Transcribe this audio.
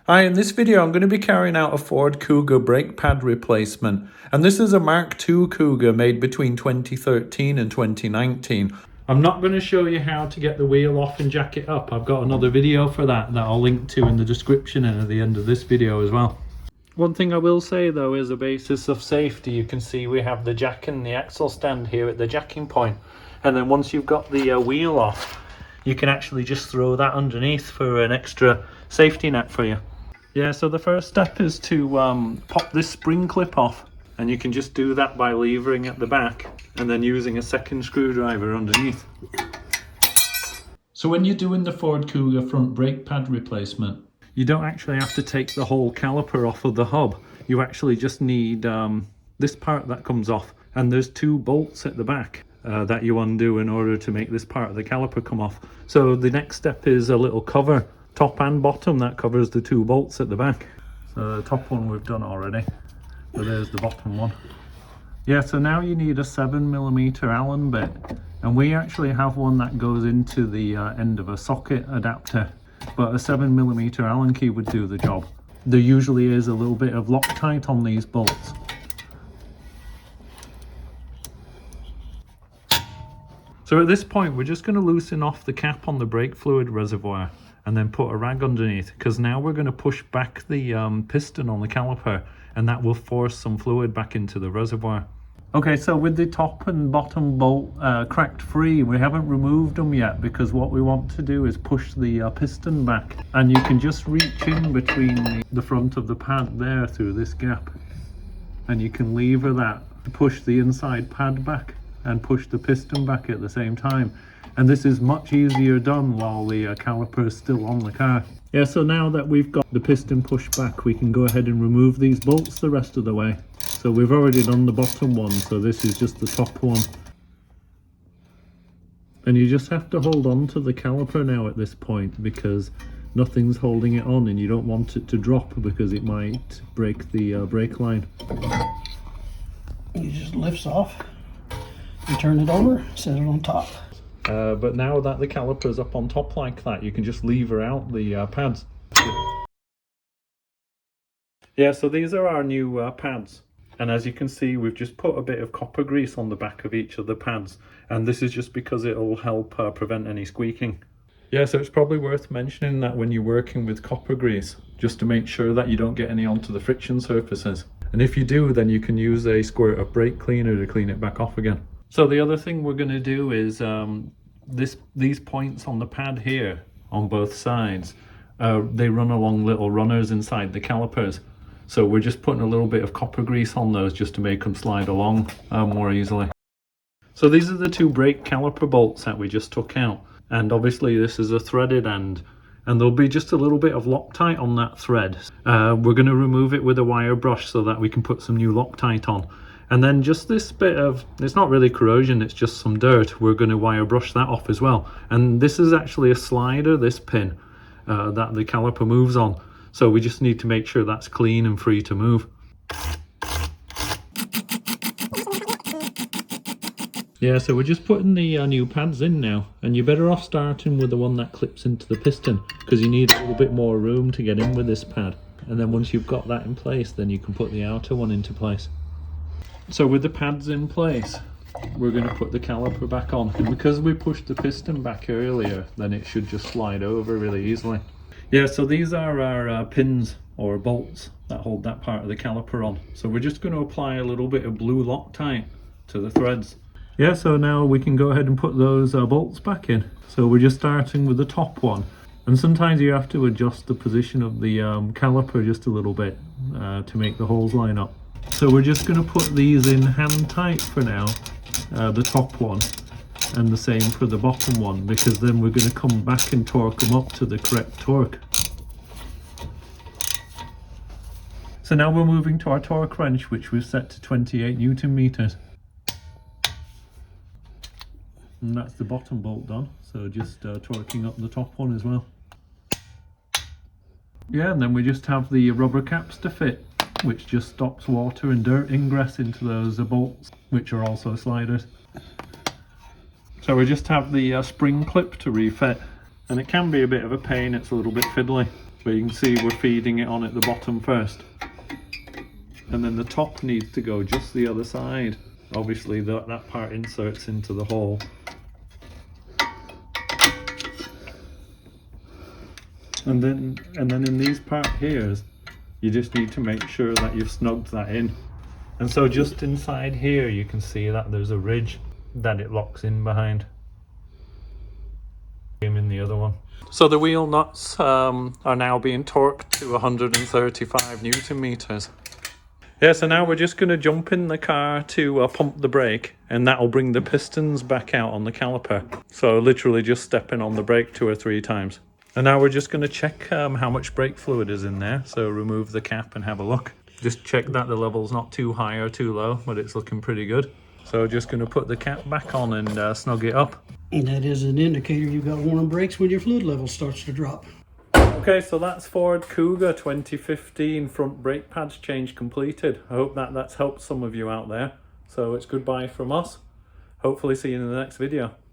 Hi, in this video I'm going to be carrying out a Ford Kuga brake pad replacement, and this is a Mk2 Kuga made between 2013 and 2019. I'm not going to show you how to get the wheel off and jack it up. I've got another video for that I'll link to in the description and at the end of this video as well. One thing I will say though is a basis of safety. You can see we have the jack and the axle stand here at the jacking point, and then once you've got the wheel off, you can actually just throw that underneath for an extra safety net for you. Yeah, so the first step is to pop this spring clip off, and you can just do that by levering at the back and then using a second screwdriver underneath. So when you're doing the Ford Kuga front brake pad replacement, you don't actually have to take the whole caliper off of the hub. You actually just need this part that comes off, and there's two bolts at the back that you undo in order to make this part of the caliper come off. So the next step is a little cover, top and bottom, that covers the two bolts at the back. So the top one we've done already, so there's the bottom one. Yeah, so now you need a 7mm Allen bit, and we actually have one that goes into the end of a socket adapter, but a 7mm Allen key would do the job. There usually is a little bit of Loctite on these bolts. So at this point we're just going to loosen off the cap on the brake fluid reservoir and then put a rag underneath, because now we're going to push back the piston on the caliper, and that will force some fluid back into the reservoir. Okay, so with the top and bottom bolt cracked free, we haven't removed them yet, because what we want to do is push the piston back, and you can just reach in between the front of the pad there through this gap, and you can lever that to push the inside pad back and push the piston back at the same time. And this is much easier done while the caliper is still on the car. Yeah, so now that we've got the piston pushed back, we can go ahead and remove these bolts the rest of the way. So we've already done the bottom one, so this is just the top one. And you just have to hold on to the caliper now at this point, because nothing's holding it on and you don't want it to drop because it might break the brake line. It just lifts off. You turn it over, set it on top. But now that the caliper's up on top like that, you can just lever out the pads. Yeah, so these are our new pads. And as you can see, we've just put a bit of copper grease on the back of each of the pads. And this is just because it'll help prevent any squeaking. Yeah, so it's probably worth mentioning that when you're working with copper grease, just to make sure that you don't get any onto the friction surfaces. And if you do, then you can use a squirt of brake cleaner to clean it back off again. So the other thing we're going to do is these points on the pad here on both sides, they run along little runners inside the calipers. So we're just putting a little bit of copper grease on those just to make them slide along more easily. So these are the two brake caliper bolts that we just took out. And obviously this is a threaded end, and there'll be just a little bit of Loctite on that thread. We're going to remove it with a wire brush so that we can put some new Loctite on. And then just this bit of, it's not really corrosion, it's just some dirt, we're going to wire brush that off as well. And this is actually a slider, this pin, that the caliper moves on. So we just need to make sure that's clean and free to move. Yeah, so we're just putting the new pads in now, and you're better off starting with the one that clips into the piston, because you need a little bit more room to get in with this pad. And then once you've got that in place, then you can put the outer one into place. So with the pads in place, we're going to put the caliper back on, and because we pushed the piston back earlier, then it should just slide over really easily. Yeah, so these are our pins or bolts that hold that part of the caliper on. So we're just going to apply a little bit of blue Loctite to the threads. Yeah, so now we can go ahead and put those bolts back in. So we're just starting with the top one, and sometimes you have to adjust the position of the caliper just a little bit to make the holes line up. So we're just going to put these in hand tight for now, the top one, and the same for the bottom one, because then we're going to come back and torque them up to the correct torque. So now we're moving to our torque wrench, which we've set to 28 Newton meters. And that's the bottom bolt done, so just torquing up the top one as well. Yeah, and then we just have the rubber caps to fit, which just stops water and dirt ingress into those bolts, which are also sliders. So we just have the spring clip to refit, and it can be a bit of a pain, it's a little bit fiddly. But you can see we're feeding it on at the bottom first. And then the top needs to go just the other side. Obviously that part inserts into the hole. And then in these part here, you just need to make sure that you've snugged that in. And so just inside here you can see that there's a ridge that it locks in behind. Same in the other one. So the wheel nuts are now being torqued to 135 Newton meters. Yeah, so now we're just going to jump in the car to pump the brake, and that'll bring the pistons back out on the caliper. So literally just stepping on the brake 2 or 3 times. And now we're just going to check how much brake fluid is in there. So remove the cap and have a look. Just check that the level's not too high or too low, but it's looking pretty good. So just going to put the cap back on and snug it up. And that is an indicator you've got warm brakes when your fluid level starts to drop. Okay, so that's Ford Kuga 2015 front brake pads change completed. I hope that's helped some of you out there. So it's goodbye from us. Hopefully see you in the next video.